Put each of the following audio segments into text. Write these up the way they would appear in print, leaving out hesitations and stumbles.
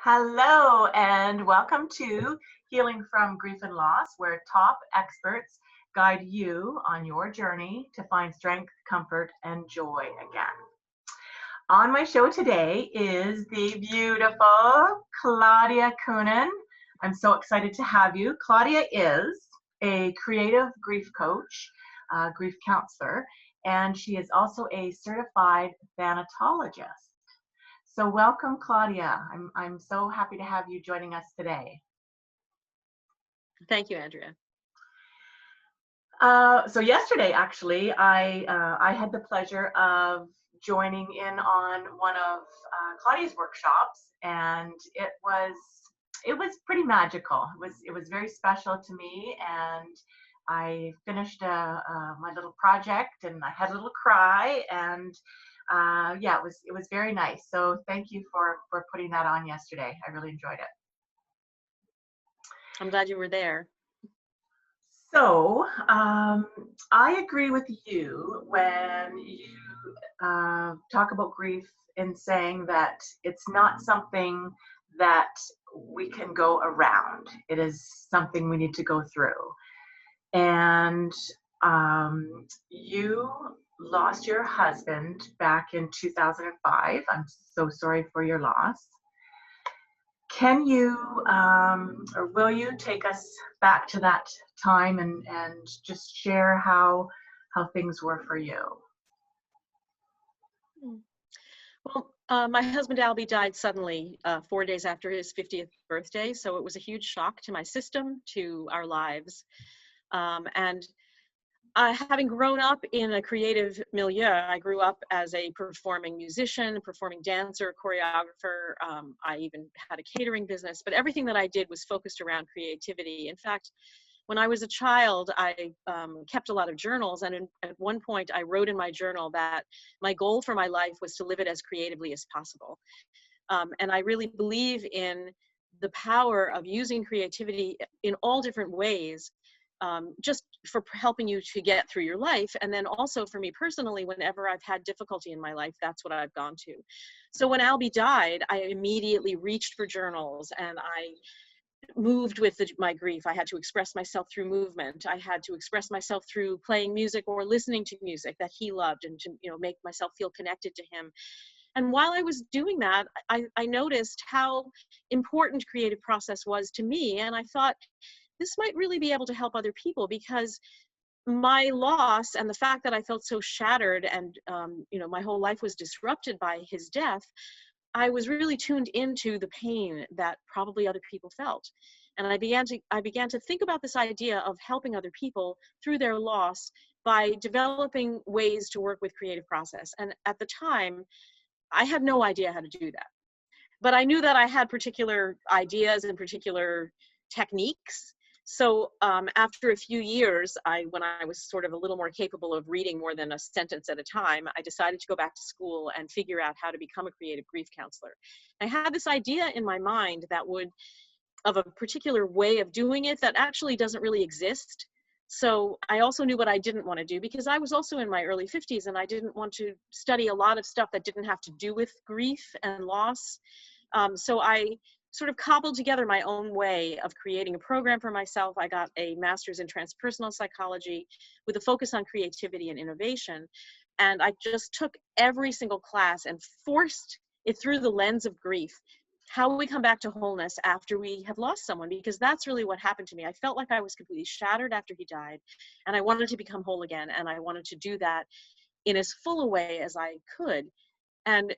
Hello, and welcome to Healing from Grief and Loss, where top experts guide you on your journey to find strength, comfort, and joy again. On my show today is the beautiful Claudia Coenen. I'm so excited to have you. Claudia is a creative grief coach, grief counselor, and she is also a certified thanatologist. So welcome, Claudia. I'm so happy to have you joining us today. Thank you, Andrea. So yesterday, actually, I had the pleasure of joining in on one of Claudia's workshops, and it was pretty magical. It was very special to me, and I finished my little project, and I had a little cry, and yeah, it was very nice. So thank you for putting that on yesterday. I really enjoyed it. I'm glad you were there. So I agree with you when you talk about grief in saying that it's not something that we can go around. It is something we need to go through. And you lost your husband back in 2005. I'm so sorry for your loss. Can you or will you take us back to that time and just share how things were for you? Well, my husband Albie died suddenly 4 days after his 50th birthday, so it was a huge shock to my system, to our lives. And having grown up in a creative milieu, I grew up as a performing musician, performing dancer, choreographer. I even had a catering business, but everything that I did was focused around creativity. In fact, when I was a child, I kept a lot of journals, and at one point I wrote in my journal that my goal for my life was to live it as creatively as possible. And I really believe in the power of using creativity in all different ways, just for helping you to get through your life. And then also for me personally, whenever I've had difficulty in my life, that's what I've gone to. So when Albie died, I immediately reached for journals, and I moved with my grief. I had to express myself through movement. I had to express myself through playing music or listening to music that he loved, and to make myself feel connected to him. And while I was doing that, I noticed how important creative process was to me. And I thought, this might really be able to help other people, because my loss and the fact that I felt so shattered, and my whole life was disrupted by his death, I was really tuned into the pain that probably other people felt. And I began to think about this idea of helping other people through their loss by developing ways to work with creative process. And at the time, I had no idea how to do that. But I knew that I had particular ideas and particular techniques. So after a few years, when I was sort of a little more capable of reading more than a sentence at a time, I decided to go back to school and figure out how to become a creative grief counselor. I had this idea in my mind of a particular way of doing it that actually doesn't really exist. So I also knew what I didn't want to do, because I was also in my early 50s, and I didn't want to study a lot of stuff that didn't have to do with grief and loss. So I sort of cobbled together my own way of creating a program for myself. I got a master's in transpersonal psychology with a focus on creativity and innovation. And I just took every single class and forced it through the lens of grief. How we come back to wholeness after we have lost someone, because that's really what happened to me. I felt like I was completely shattered after he died, and I wanted to become whole again. And I wanted to do that in as full a way as I could. And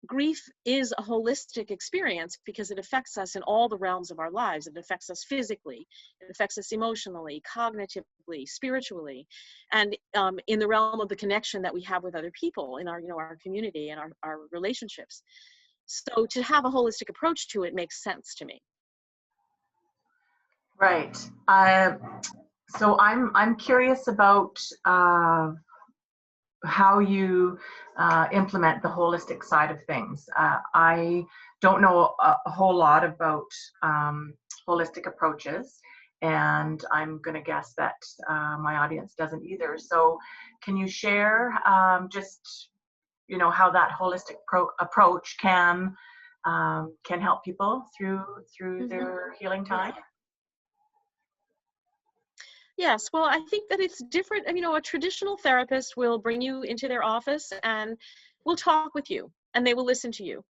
grief is a holistic experience, because it affects us in all the realms of our lives. It affects us physically, it affects us emotionally, cognitively, spiritually, and in the realm of the connection that we have with other people in our, our community and our relationships. So to have a holistic approach to it makes sense to me. Right. So I'm curious about how you implement the holistic side of things. I don't know a whole lot about holistic approaches, and I'm going to guess that my audience doesn't either. So can you share just how that holistic approach can can help people through their healing time? Yes, well, I think that it's different. You know, a traditional therapist will bring you into their office and will talk with you, and they will listen to you.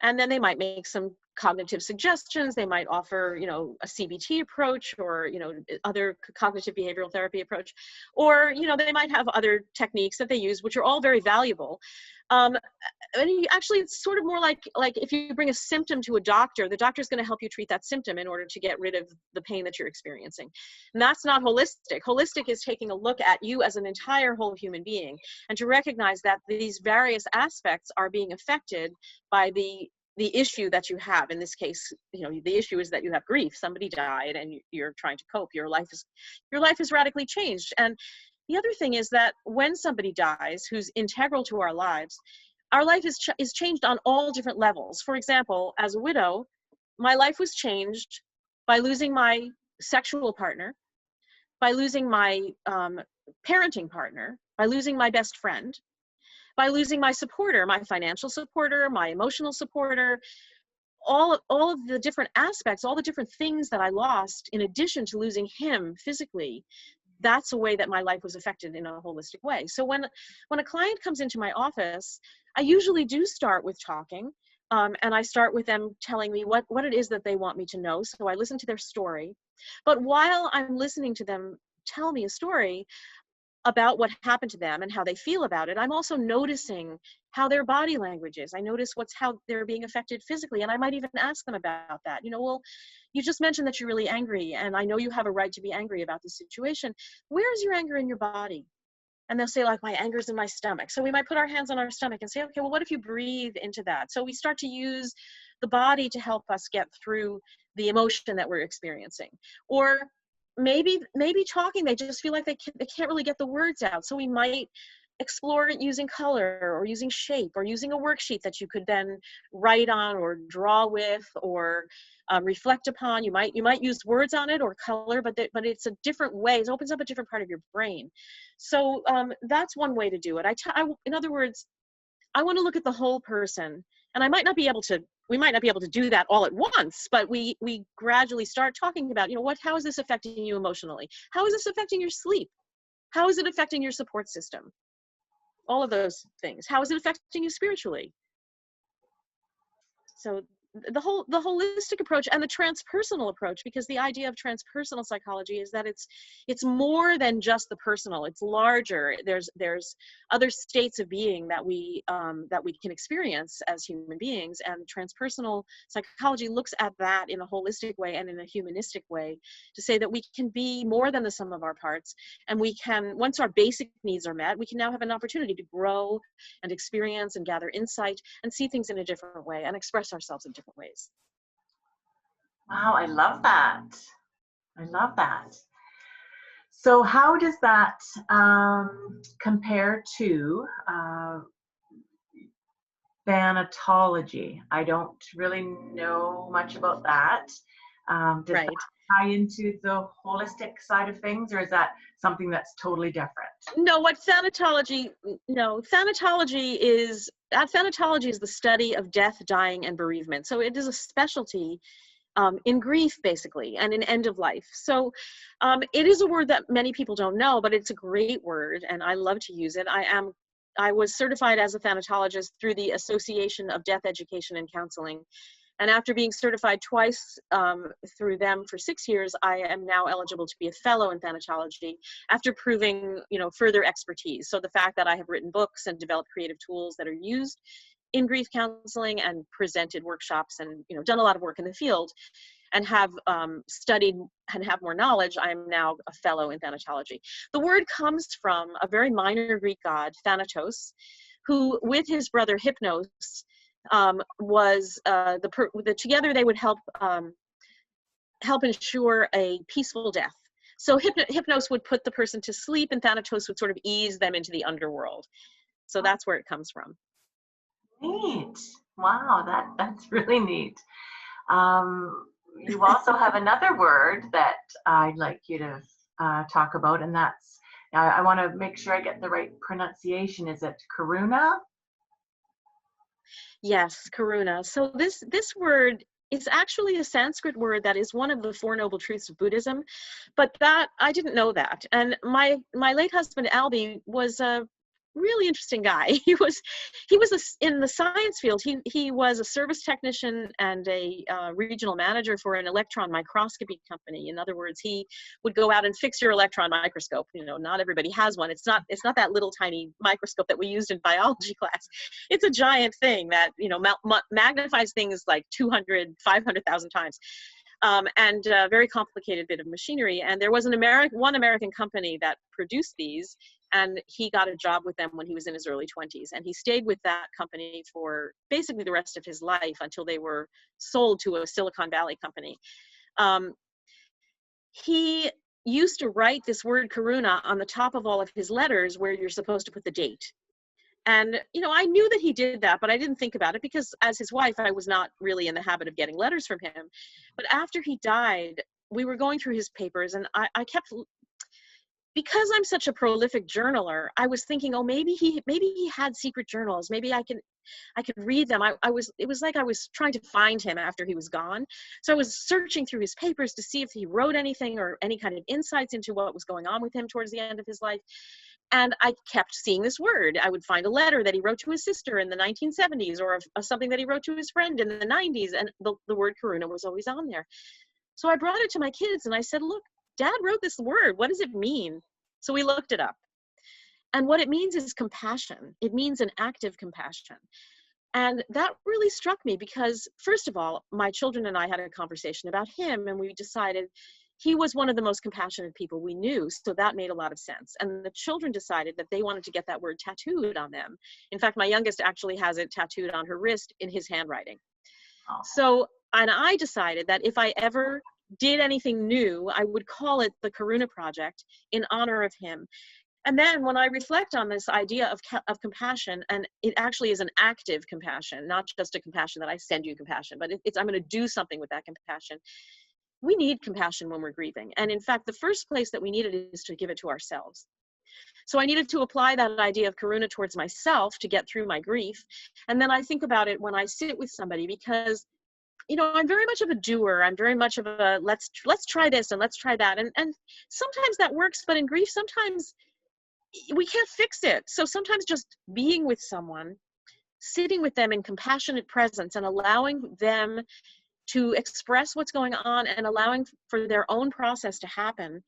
And then they might make some cognitive suggestions. They might offer, you know, a CBT approach, or, you know, other cognitive behavioral therapy approach, or, you know, they might have other techniques that they use, which are all very valuable. Um, Actually, it's sort of more like if you bring a symptom to a doctor, the doctor is going to help you treat that symptom in order to get rid of the pain that you're experiencing. And that's not holistic. Holistic is taking a look at you as an entire whole human being, and to recognize that these various aspects are being affected by the issue that you have. In this case, you know, the issue is that you have grief. Somebody died and you're trying to cope. Your life is radically changed. And the other thing is that when somebody dies who's integral to our life is changed on all different levels. For example, as a widow, my life was changed by losing my sexual partner, by losing my parenting partner, by losing my best friend, by losing my supporter, my financial supporter, my emotional supporter, all of the different aspects, all the different things that I lost in addition to losing him physically. That's a way that my life was affected in a holistic way. So when a client comes into my office, I usually do start with talking, and I start with them telling me what it is that they want me to know. So I listen to their story. But while I'm listening to them tell me a story about what happened to them and how they feel about it, I'm also noticing how their body language is. I notice how they're being affected physically. And I might even ask them about that. You know, well, you just mentioned that you're really angry, and I know you have a right to be angry about this situation. Where is your anger in your body? And they'll say, like, my anger's in my stomach. So we might put our hands on our stomach and say, okay, well, what if you breathe into that? So we start to use the body to help us get through the emotion that we're experiencing. Or maybe talking, they just feel like they can't really get the words out. So we might explore it using color, or using shape, or using a worksheet that you could then write on or draw with, or reflect upon. You might use words on it or color, but it's a different way. It opens up a different part of your brain. So that's one way to do it. In other words, I want to look at the whole person, and we might not be able to do that all at once, but we gradually start talking about, you know, how is this affecting you emotionally? How is this affecting your sleep? How is it affecting your support system? All of those things. How is it affecting you spiritually? So the holistic approach and the transpersonal approach, because the idea of transpersonal psychology is that it's more than just the personal. It's larger. There's other states of being that we can experience as human beings, and transpersonal psychology looks at that in a holistic way and in a humanistic way, to say that we can be more than the sum of our parts, and we can, once our basic needs are met, we can now have an opportunity to grow and experience and gather insight and see things in a different way and express ourselves in different ways. Wow, I love that. I love that. So how does that compare to thanatology? I don't really know much about that. Does Right. that tie into the holistic side of things, or is that something that's totally different? No, thanatology is the study of death, dying, and bereavement. So it is a specialty in grief, basically, and in end of life. So it is a word that many people don't know, but it's a great word, and I love to use it. I was certified as a thanatologist through the Association of Death Education and Counseling. And after being certified twice through them for 6 years, I am now eligible to be a fellow in thanatology after proving, you know, further expertise. So the fact that I have written books and developed creative tools that are used in grief counseling and presented workshops and, you know, done a lot of work in the field and have studied and have more knowledge, I am now a fellow in thanatology. The word comes from a very minor Greek god, Thanatos, who with his brother Hypnos together they would help ensure a peaceful death. So Hypnos would put the person to sleep, and Thanatos would sort of ease them into the underworld. So that's where it comes from. Neat. Wow, that's really neat. You also have another word that I'd like you to talk about, and that's, I want to make sure I get the right pronunciation. Is it Karuna? Yes, Karuna. So this word is actually a Sanskrit word that is one of the Four Noble Truths of Buddhism, but that I didn't know that. And my late husband Albie was a really interesting guy. In the science field. He was a service technician and a regional manager for an electron microscopy company. In other words, he would go out and fix your electron microscope. You know, not everybody has one. It's not that little tiny microscope that we used in biology class. It's a giant thing that, you know, magnifies things like 200, 500,000 times. And a very complicated bit of machinery. And there was one American company that produced these, and he got a job with them when he was in his early 20s. And he stayed with that company for basically the rest of his life until they were sold to a Silicon Valley company. He used to write this word Karuna on the top of all of his letters where you're supposed to put the date. And, you know, I knew that he did that, but I didn't think about it because as his wife, I was not really in the habit of getting letters from him. But after he died, we were going through his papers, and I kept, because I'm such a prolific journaler, I was thinking, oh, maybe he had secret journals. Maybe I could read them. It was like I was trying to find him after he was gone. So I was searching through his papers to see if he wrote anything or any kind of insights into what was going on with him towards the end of his life. And I kept seeing this word. I would find a letter that he wrote to his sister in the 1970s, or something that he wrote to his friend in the 90s, and the word Karuna was always on there. So I brought it to my kids and I said, look, Dad wrote this word. What does it mean? So we looked it up. And what it means is compassion. It means an active compassion. And that really struck me because, first of all, my children and I had a conversation about him, and we decided he was one of the most compassionate people we knew, so that made a lot of sense. And the children decided that they wanted to get that word tattooed on them. In fact, my youngest actually has it tattooed on her wrist in his handwriting. Oh. So, and I decided that if I ever did anything new, I would call it the Karuna Project in honor of him. And then when I reflect on this idea of compassion, and it actually is an active compassion, not just a compassion that I send you compassion, but it's I'm going to do something with that compassion. We need compassion when we're grieving. And in fact, the first place that we need it is to give it to ourselves. So I needed to apply that idea of Karuna towards myself to get through my grief. And then I think about it when I sit with somebody because, you know, I'm very much of a doer. I'm very much of a let's try this and let's try that. And sometimes that works, but in grief, sometimes we can't fix it. So sometimes just being with someone, sitting with them in compassionate presence and allowing them to express what's going on and allowing for their own process to happen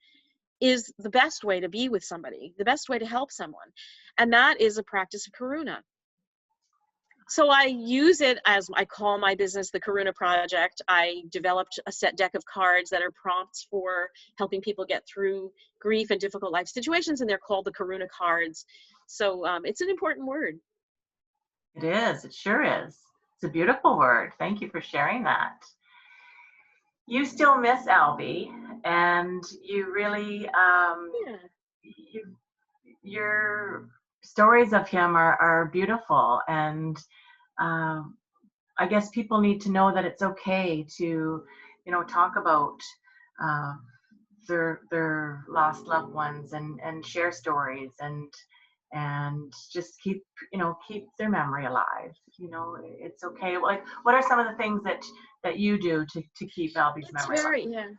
is the best way to be with somebody, the best way to help someone. And that is a practice of Karuna. So I use it as I call my business the Karuna Project. I developed a set deck of cards that are prompts for helping people get through grief and difficult life situations, and they're called the Karuna cards. So it's an important word. It is. It sure is. It's a beautiful word. Thank you for sharing that. You still miss Albie, and you really, your stories of him are beautiful, and I guess people need to know that it's okay to, you know, talk about their lost loved ones and share stories and just keep their memory alive. You know, it's okay. Like, what are some of the things that you do to keep Albie's memory alive?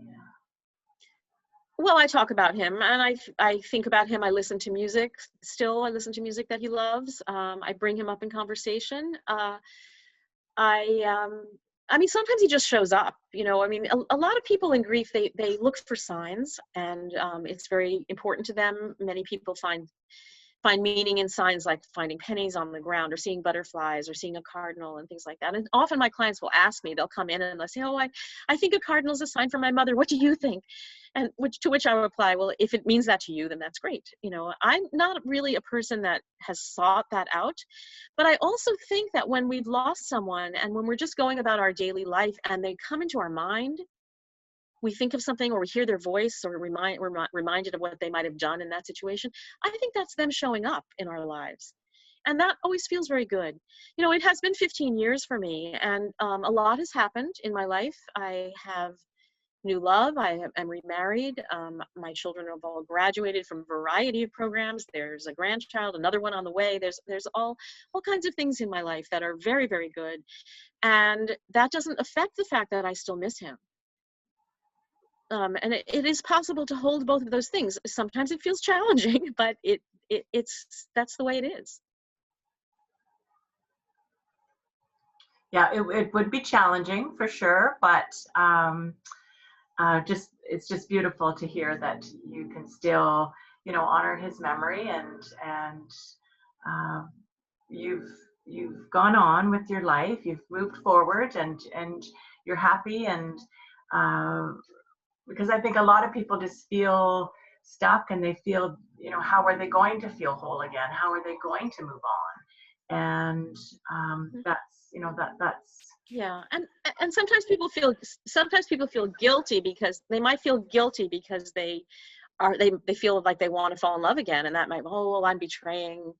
Yeah. Well, I talk about him, and I think about him. I listen to music still. I listen to music that he loves. I bring him up in conversation. I mean, sometimes he just shows up, you know. I mean, a lot of people in grief, they look for signs, and it's very important to them. Many people find meaning in signs like finding pennies on the ground or seeing butterflies or seeing a cardinal and things like that. And often my clients will ask me, they'll come in and they'll say, oh, I think a cardinal is a sign from my mother. What do you think? And to which I reply, well, if it means that to you, then that's great. You know, I'm not really a person that has sought that out, but I also think that when we've lost someone and when we're just going about our daily life and they come into our mind, we think of something or we hear their voice or we're reminded of what they might have done in that situation, I think that's them showing up in our lives. And that always feels very good. You know, it has been 15 years for me, and a lot has happened in my life. I have, new love. I'm remarried. My children have all graduated from a variety of programs. There's a grandchild, another one on the way. There's all kinds of things in my life that are very, very good. And that doesn't affect the fact that I still miss him. And it is possible to hold both of those things. Sometimes it feels challenging, but that's the way it is. Yeah, it would be challenging for sure, but it's just beautiful to hear that you can still, honor his memory, and you've gone on with your life, you've moved forward, and you're happy, and because I think a lot of people just feel stuck, and they feel, how are they going to feel whole again? How are they going to move on? And that's yeah. And sometimes people feel guilty, because they might feel guilty because they feel like they want to fall in love again, and that might, oh, well, I'm betraying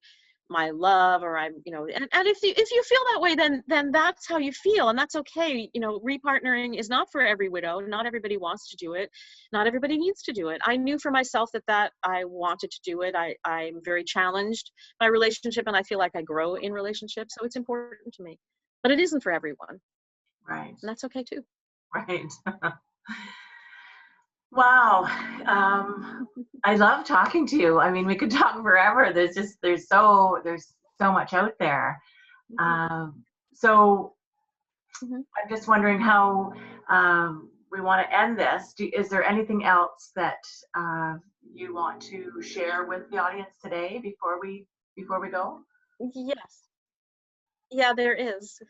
my love, or I'm, and if you feel that way, then that's how you feel, and that's okay. Repartnering is not for every widow. Not everybody wants to do it. Not everybody needs to do it. I knew for myself that I wanted to do it. I'm very challenged by relationship, and I feel like I grow in relationships, so it's important to me. But it isn't for everyone. right. And that's okay too. Right. Wow. I love talking to you. I mean, we could talk forever. There's so much out there. So Mm-hmm. I'm just wondering how we want to end this. Is there anything else that you want to share with the audience today before we go? Yes. Yeah, there is.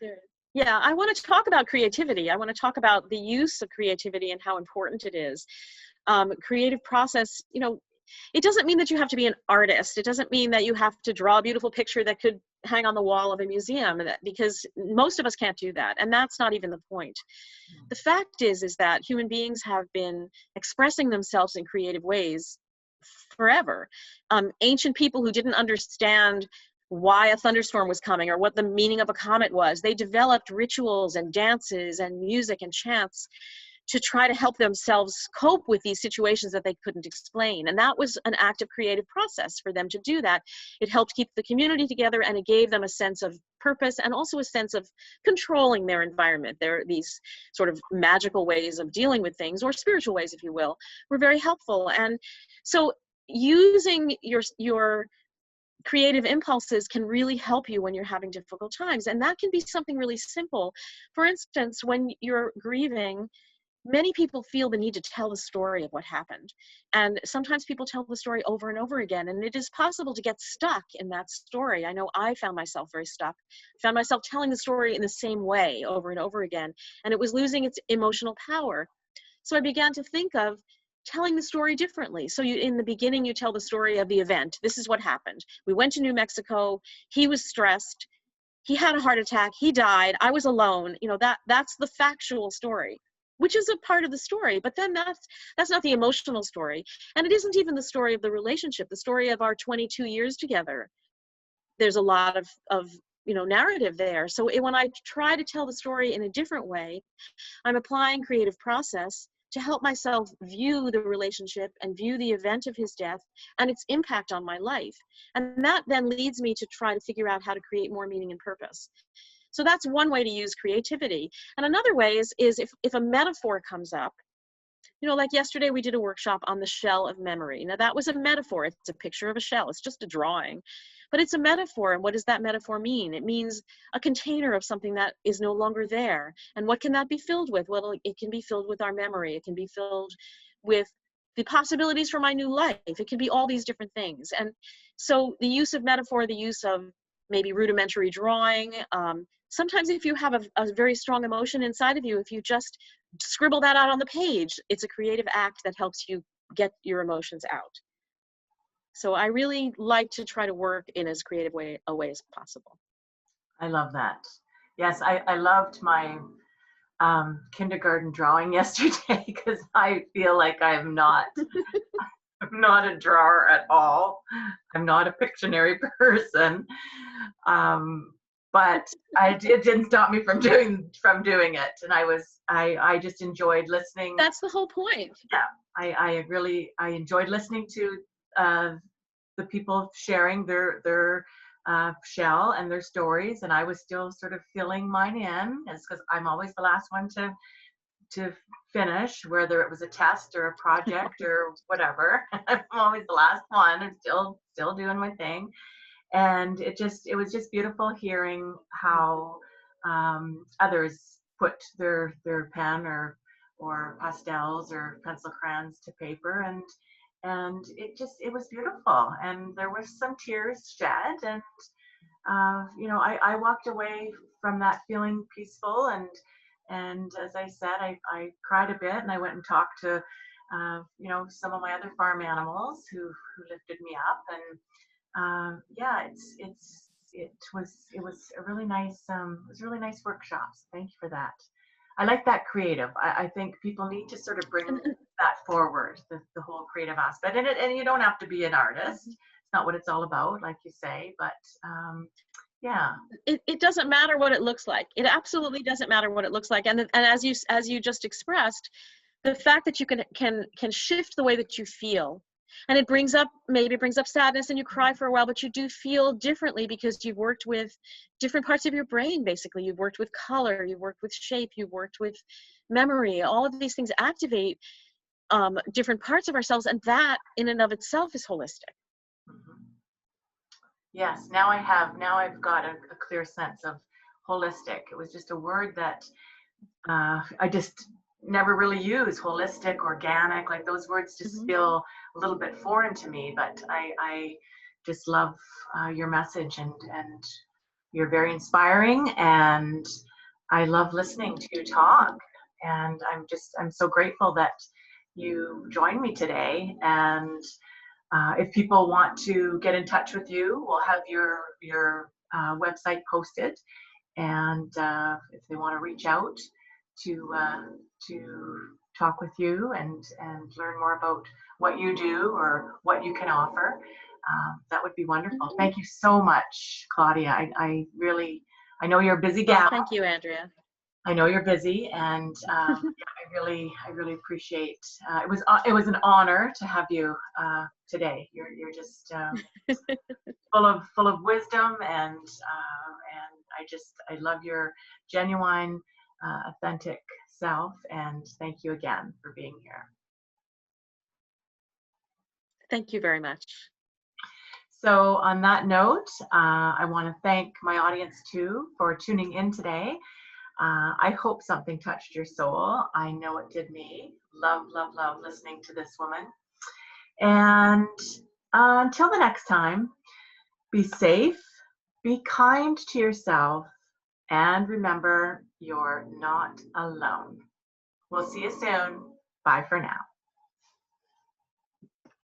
Yeah, I want to talk about creativity. I want to talk about the use of creativity and how important it is. Creative process, it doesn't mean that you have to be an artist. It doesn't mean that you have to draw a beautiful picture that could hang on the wall of a museum, because most of us can't do that. And that's not even the point. The fact is that human beings have been expressing themselves in creative ways forever. Ancient people who didn't understand why a thunderstorm was coming or what the meaning of a comet was, they developed rituals and dances and music and chants to try to help themselves cope with these situations that they couldn't explain. And that was an active creative process for them to do that. It helped keep the community together, and it gave them a sense of purpose and also a sense of controlling their environment. There are these sort of magical ways of dealing with things, or spiritual ways, if you will, were very helpful. And so using your creative impulses can really help you when you're having difficult times. And that can be something really simple. For instance, when you're grieving, many people feel the need to tell the story of what happened. And sometimes people tell the story over and over again, and it is possible to get stuck in that story. I know I found myself very stuck. I found myself telling the story in the same way over and over again, and it was losing its emotional power. So I began to think of telling the story differently. So in the beginning, you tell the story of the event. This is what happened. We went to New Mexico. He was stressed. He had a heart attack. He died. I was alone. That's the factual story, which is a part of the story. But then that's not the emotional story. And it isn't even the story of the relationship, the story of our 22 years together. There's a lot of narrative there. So when I try to tell the story in a different way, I'm applying creative process to help myself view the relationship and view the event of his death and its impact on my life. And that then leads me to try to figure out how to create more meaning and purpose. So that's one way to use creativity. And another way is if a metaphor comes up, like yesterday we did a workshop on the shell of memory. Now that was a metaphor. It's a picture of a shell. It's just a drawing, but it's a metaphor. And what does that metaphor mean? It means a container of something that is no longer there. And what can that be filled with? Well, it can be filled with our memory. It can be filled with the possibilities for my new life. It can be all these different things. And so the use of metaphor, the use of maybe rudimentary drawing, sometimes if you have a very strong emotion inside of you, if you just scribble that out on the page, it's a creative act that helps you get your emotions out. So I really like to try to work in as creative a way as possible. I love that. Yes, I loved my kindergarten drawing yesterday, because I feel like I'm not a drawer at all. I'm not a Pictionary person. but it didn't stop me from doing it. And I just enjoyed listening. That's the whole point. Yeah, I enjoyed listening to the people sharing their shell and their stories, and I was still sort of filling mine in, because I'm always the last one to finish, whether it was a test or a project or whatever. I'm always the last one. I'm still doing my thing. And it was just beautiful hearing how others put their pen or pastels or pencil crayons to paper, and it was beautiful, and there was some tears shed, and I walked away from that feeling peaceful, and as I said, I cried a bit, and I went and talked to some of my other farm animals who lifted me up, and yeah, it was a really nice workshops. Thank you for that. I like that creative. I think people need to sort of bring that forward, the whole creative aspect, and you don't have to be an artist. It's not what it's all about, like you say, but yeah. It doesn't matter what it looks like. It absolutely doesn't matter what it looks like. And as you just expressed, the fact that you can shift the way that you feel, and it brings up sadness and you cry for a while, but you do feel differently because you've worked with different parts of your brain. Basically, you've worked with color, you've worked with shape, you've worked with memory. All of these things activate different parts of ourselves, and that in and of itself is holistic. Mm-hmm. Yes, now I've got a clear sense of holistic. It was just a word that I just never really use. Holistic, organic, like those words just feel a little bit foreign to me, but I just love your message, and you're very inspiring, and I love listening to you talk, and I'm so grateful that you joined me today. And if people want to get in touch with you, we'll have your website posted, and if they want to reach out to talk with you and learn more about what you do or what you can offer, that would be wonderful. Thank you so much, Claudia. I know you're a busy gal. Well, thank you, Andrea. I know you're busy, and yeah, I really appreciate. It was an honor to have you today. You're just full of wisdom, and I love your genuine, authentic self. And thank you again for being here. Thank you very much. So on that note, I want to thank my audience too for tuning in today. I hope something touched your soul. I know it did me. Love listening to this woman. And until the next time, be safe, be kind to yourself, and remember, you're not alone. We'll see you soon. Bye for now.